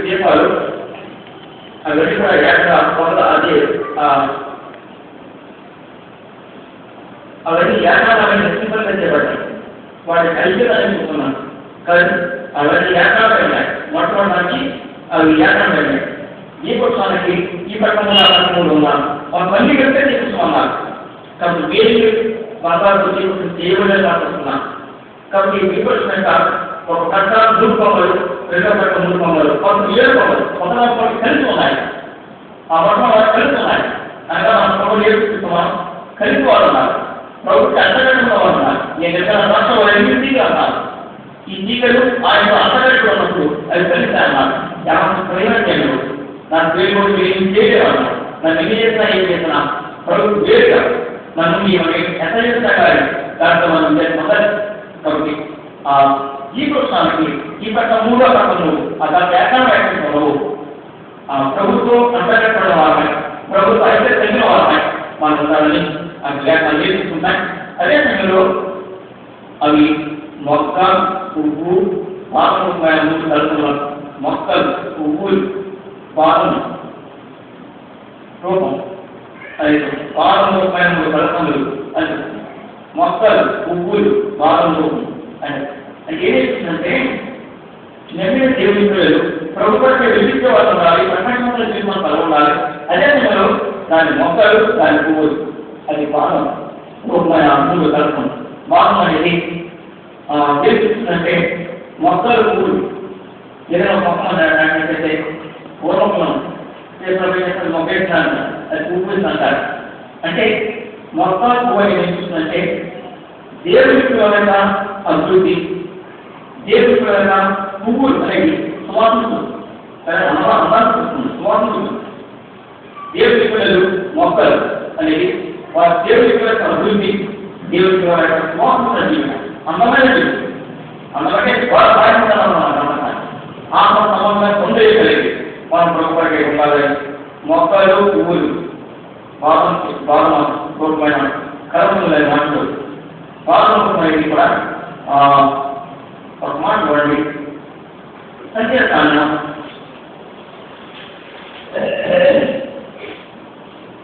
దీపాలు అవన్నీ కూడా అవన్నీ ఏకాంతమైన సింపల్గా చేయబడ్డాయి. వాటి కలిసి చూస్తున్నాను కానీ అవన్నీ ఏకాంతమైనాయి. మొట్టమొదటి అవి ఏకాంతమైనాయి. ఈ పుస్తకానికి ఈ పట్టణంలో ఉన్నాను మళ్ళీ కలిస్తే తీసుకున్నాను కాబట్టి వేరు బంగారు చేయబడే వస్తున్నాను. కాబట్టి ఈ పుస్తక ఒక పట్ట 3 కొమ్మలు, రెండో పట్ట 3 కొమ్మలు, కొంత 7 కొమ్మలు, కొంత కలిసి ఉన్నాయి. ఆ పట్టణం కలిసి ఉన్నాయి. అనగా మన కొమ్మలు ఏడుస్తున్నాం కలిసి వాళ్ళు ఉన్నారు. ప్రభుత్వ అంతగడ్డ ఉన్నారు. నేను రాష్ట్రం ఎన్నికలు అన్నారు. ఈ తీగలు ఆయన అంతగడ్డ ఉన్నప్పుడు అవి కలిసి అన్నారు. ప్రయోజనం నాకు పేరు కూడా ఏం చేయలేదు. నన్ను ఏం చేసినా ప్రభుత్వం వేరుగా నన్ను ఎంత చేసినా కానీ దాంట్లో మనం మొదటి. కాబట్టి ఈ పుస్తకానికి ఈ పట్ల 3వ పట్టణము దాని ఏకాంతము ప్రభుత్వం అంతగట్టడం వాళ్ళని ప్రభుత్వం అయితే తగిన వాళ్ళని మనం దాన్ని అవి నేర్చుకుంటాయి. అదే సమయంలో అవి మొక్క పువ్వు పాదము 3 కలుపులు మొక్కలు పువ్వులు పాదము రూపం అది పాదము 3 కలుపులు అది మొక్కలు పువ్వులు పాదం రూపం అని అంటే ఏం చేస్తుందంటే నమ్మిన దేవుని పిల్లలు ప్రభుత్వానికి విధించే వాళ్ళు ఉండాలి. ప్రపంచంలో జీవనం కల ఉండాలి. అదే సమయంలో దాని మొక్కలు దాని పువ్వులు అది బాణం రూపమైన 3 కలుపం. బాణం అనేది ఏమిస్తుందంటే మొక్కలు పువ్వులు ఏదైనా మొక్క నాటినట్లయితే పూర్వకులం మొక్క వేసినారు అది పువ్వు అంటారు. అంటే మొక్కల పువ్వు అనేది ఏమిస్తుందంటే దేవుడి పిల్లల అభివృద్ధి, దేవుడి పిల్లల పువ్వులు అనేది సువాసన సువాసన దేవుడి పిల్లలు మొక్కలు అనేది వారి దేవుడి పిల్లల అభివృద్ధి, దేవుడి పిల్లల యొక్క సువాసన జీవితం అందమైన జీవితం అందుకంటే వారు ఆత్మ సంబంధంగా పొందేయగలిగి మనం ప్రభుత్వానికి ఉండాలి. మొక్కలు పువ్వులు బాధ రూపమైన కర్మలు లేని మాటలు బాధరూపమైనది కూడా ఒక మాట చూడండి. సంఖ్యాకాండం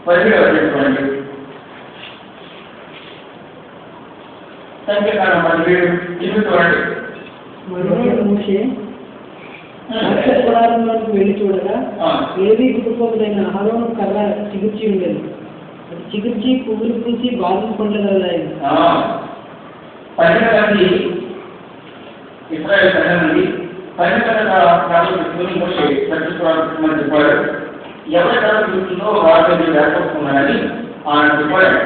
17వ చూడండి. సంఖ్యాకాండం 17 చూడండి. నక్షత్రాలకు వెళ్ళి చూడగా ఏవి కుటుంబములైన అహరోను కర్ర చిగుర్చి ఉండేది. అది చిగుర్చి పువ్వులు పూసి బాదం పండ్లగలదాయి. 12 మంది ఇశ్రాయేలు ప్రజలండి 12 కాలం పెట్టుకుని మోషే నక్షత్రాలు చెప్పాడు. ఎవరి కాలం చూస్తుందో వారి మీద ఏర్పడుతున్నారని ఆయన చెప్పాడు.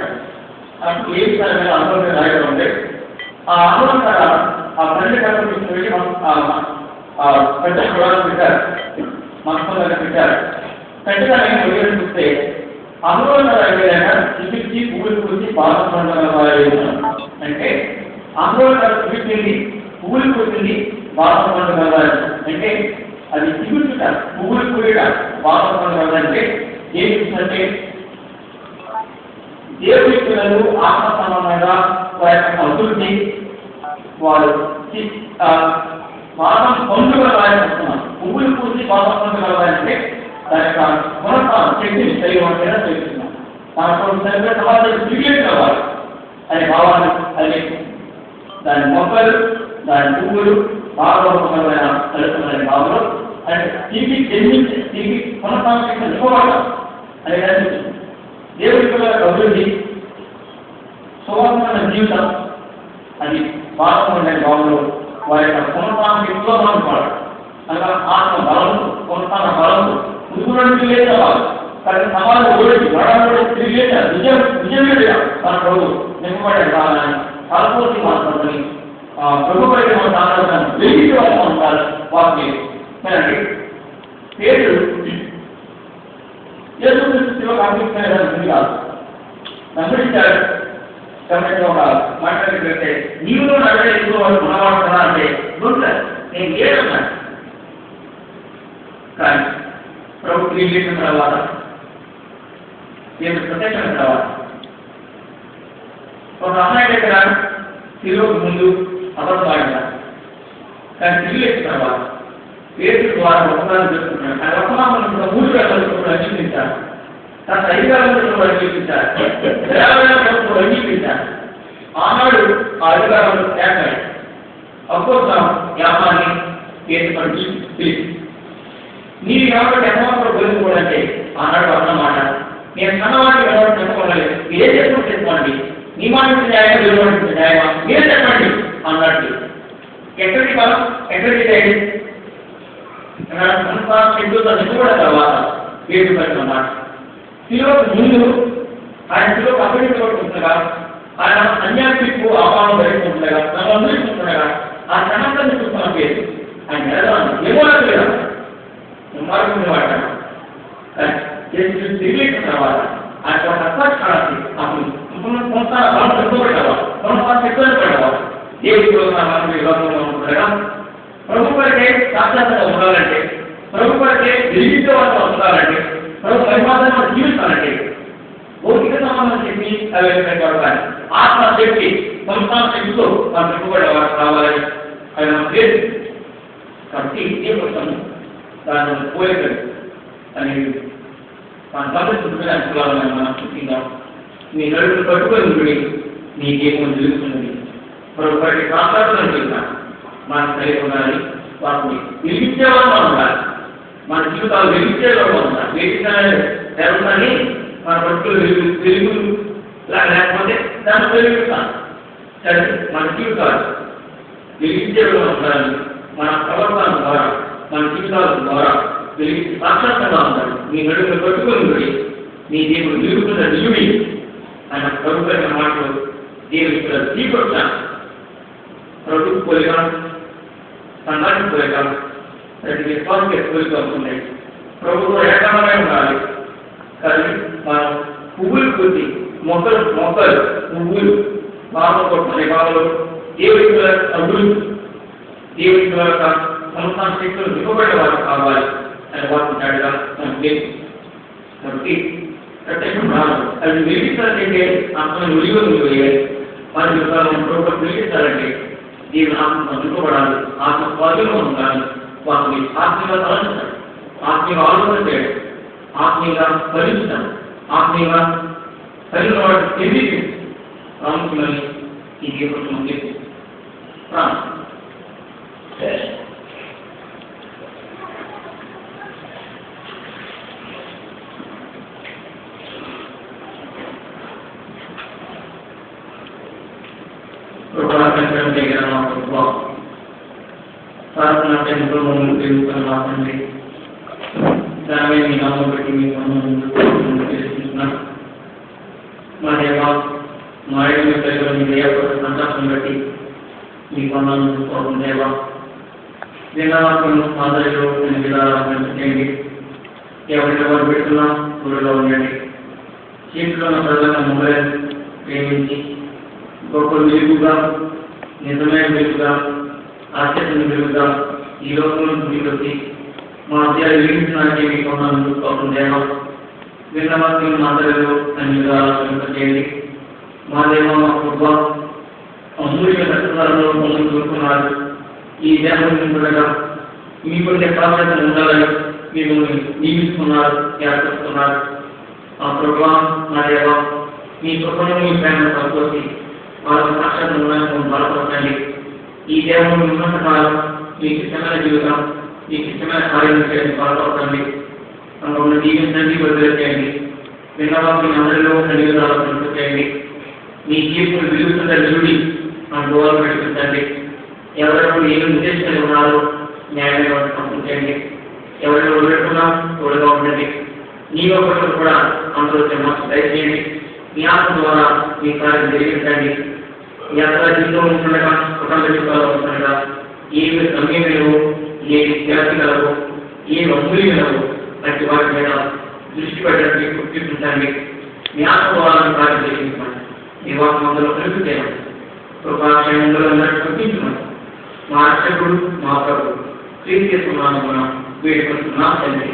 అప్పుడు ఏ విషయాలు అనుభవం రాయడం ఉంటే ఆ అనుభవం కదా ఆ 12 కాలం తీసుకుని పెద్ద కులాలు పెట్టారు, మనసులో పెట్టారు. పెద్దగా నేను చూస్తే అనుభవం అయిపోయాక చికిత్సి పువ్వులు పూసి బాధ అంటే అనుభవం చూపించింది పువ్వులు పూసింది బాధ పండుగ అంటే అది చిగుర్చుట పువ్వులు పూయట బాధ పండుగ అంటే ఏం చూసినట్టే దేవుడి పిల్లలు ఆత్మ సంబంధంగా వారి యొక్క అభివృద్ధి వారు బాధం పొందుగలవారనుకుంటున్నారు. పువ్వులు పూసి బాధం పొందగలవారంటే దాని యొక్క గుణస్థానం శక్తిని తెలియవలసిన తెలుస్తున్నాం. దాంట్లో సరిగ్గా సమాజాన్ని క్రియేట్ కావాలి అనే భావాన్ని అది దాని మొక్కలు దాని పువ్వులు బాధపడమైన తెలుస్తున్న భావంలో అంటే తిరిగి జన్మించి తిరిగి కొనసాగించిన ఇవ్వబడ అనేది అనిపిస్తుంది. దేవుడి పిల్లల అభివృద్ధి సువాసన జీవితం అది బాధపడే భావంలో వారి యొక్క కొనసాగి ఉద్యోగాలు పడాలి. అనగా ఆత్మ బలం కొనసాగ బలం ముందు లేదు కావాలి. కానీ సమాజం ఓడి నడవడి తిరిగి విజయమే మన ప్రభు నింపబడే కావాలని కలపోసి మాట్లాడుతుంది. ప్రభుత్వ మన సాధారణ వెలిగి ఉంటారు వారికి వినండి. పేరు యేసుక్రీస్తులో కనిపిస్తున్నది కాదు. గమనించాడు గమనించిన ఒక మాట్లాడితే నీవులో నడవడే ఎక్కువ వాళ్ళు గుణవాడుతున్నా అంటే గుంటారు నేను ఏదన్నా కానీ ప్రభు క్రియేషన్ తర్వాత నేను ప్రత్యక్షమైన తర్వాత ఒక అమ్మాయి దగ్గర తిరుగుకు ముందు అబద్ధం ఆడిన కానీ తిరిగి తర్వాత పేరు ద్వారా వర్తమానం చేస్తున్నాడు. ఆ వర్తమానం మూడు వేల అంగీకరించారు, తన అధికారులను అంగీకరించారు, దేవాలయాలను అంగీకరించారు. ఆనాడు ఆ అధికారులు తేకాయి అప్పుడు వ్యాపారాన్ని ఏర్పడి పిలిచి నీరు కాబట్టి అమ్మవారు బోధించుకోవాలంటే ఆనాడు అన్నమాట నేను సన్నవాడిని వెళ్ళడం చెప్పుకోలేదు, మీరే చెప్పుకుంటూ చెప్పుకోండి, నీ మాట న్యాయం విలువంటే న్యాయమా మీరే చెప్పండి అన్నట్టు. ఎక్కడికి కాలం ఎక్కడికి తేడి కూడా తర్వాత పేరు పెట్టిన మాట శిలువకు ముందు ఆయన శిలువకు అప్పగించబడుతుండగా ఆయన అన్యాయకు ఆపాలను ధరిస్తుండగా తను అనుభవిస్తుండగా ఆ క్షణాన్ని చూస్తున్న పేరు ఆయన నిలదన్నాను ఏమో లేదా మార్గం వాడాను. తిరిగి తర్వాత ఆయన ఒక హస్తాక్షరాన్ని అప్పుడు కొంత మనం చెప్పుకోబడ్డావా కొంత చెప్పుకోబడ్డావా దేవుడు ఉండగా ప్రభు వరకే సాక్షాత్గా ఉండాలంటే, ప్రభు వరకే వెలిగించే వాళ్ళతో ఉండాలంటే, ప్రభు పరిమాణంలో జీవిస్తానంటే భౌతిక సంబంధం చెప్పి అవి పడతాయి. ఆత్మ శక్తి సంస్థాన శక్తితో మనం చెప్పుబడే వారు కావాలని అది మనం లేదు. కాబట్టి ఏ కోసం దాని పోలికలు అనేది దాని గమనించుకునే అనుకోవాలని మనం చూసిందాం. నీ నడుపులు పట్టుకొని ఉండి నీకేమో తెలుస్తున్నది. ప్రభు వారికి సాక్షాత్తులను చెప్తాను మనం కలిగి ఉండాలి. వాటిని వెలిగించేవాళ్ళు మనం ఉండాలి. మన జీవితాలు వెలిగించేవాళ్ళు ఉండాలి. వెలిగించాలని మన పట్టుకులు వెలుగులు లేకపోతే దాన్ని వెలిగిస్తాను. సరే మన జీవితాలు వెలిగించేవాళ్ళు ఉండాలి. మన ప్రవర్తన ద్వారా మన జీవితాల ద్వారా వెలిగి సాక్షాత్తంగా ఉండాలి. నీ నడుపులు పట్టుకొని ఉండి నీ దేవుడు వెలుగుతున్న నిలువి ఆయన ప్రభుత్వ మాటలు దేవుడు ఇక్కడ తీసుకొచ్చాను. ప్రభుత్వ పోలిక సంఘానికి పోలిక ప్రతి విశ్వాసకి పోలిక అవుతున్నాయి. ప్రభుత్వం ఏకాంతమై ఉండాలి. కానీ మనం పువ్వులు కొద్ది మొక్కలు పువ్వులు బాగా కొట్టుకునే బాధలు దేవుడి అభివృద్ధి దేవుడి సంస్థాన శక్తులు దిగబడే వారు కావాలి అని వాడుకుంటాడుగా మనకు లేదు. కాబట్టి ప్రత్యేకంగా అది వెలిగించాలంటే ఆత్మను వెలిగొనివేయాలి. మన జీవితాలను ప్రభుత్వం వెలిగించాలంటే దీని ఆత్మ దిగబడాలి, ఆత్మ స్వాధీనంలో ఉండాలి. వాటిని ఆత్మీయంగా తలంచాలి, ఆత్మీయంగా ఆలోచన చేయడం, ఆత్మీయంగా ఫలించడం, ఆత్మీయంగా కలిగిన వాటిని తెలియదు ప్రాముఖ్యమని ఈ జీవితం చేసి మాత్రమే దాని మీ నామం పెట్టి మీ తెలుసుకుంటున్నాను. మా దేవ మా దగ్గర మీ దయపడ సంతాపం బట్టి మీ పనులను చూసుకోవడం దేవ దినాలను ఆదరిలో చేయండి. ఎవరిలో వారు పెడుతున్నా ఊరిలో ఉండండి. చీట్లో ఉన్న ప్రజలను మొబైల్ ప్రేమించి గొప్ప వెలుగుగా నిజమైన వెలుగుగా ఆశ్చర్యం వెలుగుగా ఈ లోకంలో గుడికొచ్చి మా అధ్యాయులు వెలిగించడానికి మీ పనులను చూసుకోవడం దేవ విన్నవాక్యం మాదరిలో అన్ని చేయండి. మా దేవ మా కుటుంబ అమూల్య కష్టకాలంలో మమ్మల్ని చూస్తున్నారు. ఈ దేవం ఉండగా మీకుండే ప్రాధాన్యత ఉండాలని మిమ్మల్ని నియమిస్తున్నారు, ఏర్పరుస్తున్నారు. ఆ ప్రభుత్వం మా దేవ మీ కృపను మీ ప్రేమను పట్టుకొచ్చి వాళ్ళకు సాక్షాత్ ఉన్నాయని బలపరచండి. ఈ దేవం ఉన్నంత కాలం మీకు ఇష్టమైన జీవితం మీకు ఇష్టమైన కార్యం చేయడం బలపరచండి. మమ్మల్ని దీవించండి, వదిలేసేయండి. విన్నవాక్యం అందరిలో కలిగి చేయండి. మీ జీవితం వెలుగుతున్న నిలుడి మన గోవాలు పెట్టుకుంటండి. ఎవరెవరు ఏమి ఉద్దేశించి ఉన్నారో న్యాయంగా పంపించండి. ఎవరైనా వదిలేకున్నా తోడుగా ఉండండి. నీ ఒకరు కూడా అందరూ దయచేయండి. మీ ఆత్మ ద్వారా మీ కార్యం జరిగించండి. మీ అందరూ జీవితం ఉంటుండగా కుటుంబ జీవితాలు ఉంటుండగా ఏమి సమయమేవో ఏమి త్యాగలవో ఏమి అమూల్యమేవో ప్రతి వాటి మీద దృష్టి పెట్టడానికి గుర్తించండి. మీ ఆత్మ ద్వారా కార్యం జరిగించండి. మీ వాటి మందులో కలుపుతాను. కృపాక్షయంలో అందరికీ పంపించమని మా రక్షకుడు మా ప్రభు క్రీస్తు మనం వేడుకుంటున్నాం తండ్రి.